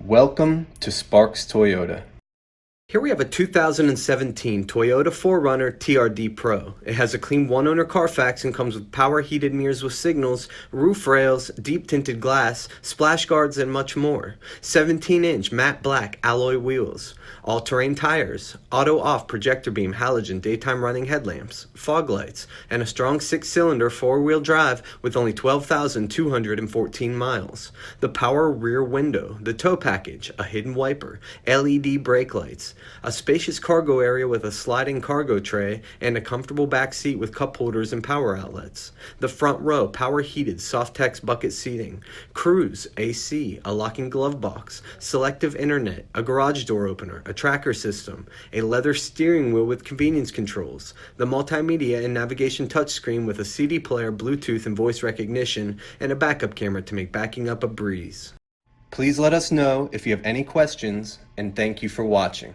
Welcome to Sparks Toyota. Here we have a 2017 Toyota 4Runner TRD Pro. It has a clean one-owner Carfax and comes with power heated mirrors with signals, roof rails, deep tinted glass, splash guards, and much more. 17-inch matte black alloy wheels, all-terrain tires, auto-off projector beam halogen daytime running headlamps, fog lights, and a strong 6-cylinder 4-wheel drive with only 12,214 miles. The power rear window, the tow package, a hidden wiper, LED brake lights, a spacious cargo area with a sliding cargo tray, and a comfortable back seat with cup holders and power outlets. The front row, power heated Softex bucket seating, cruise, AC, a locking glove box, selective internet, a garage door opener, a tracker system, a leather steering wheel with convenience controls, the multimedia and navigation touchscreen with a CD player, Bluetooth and voice recognition, and a backup camera to make backing up a breeze. Please let us know if you have any questions, and thank you for watching.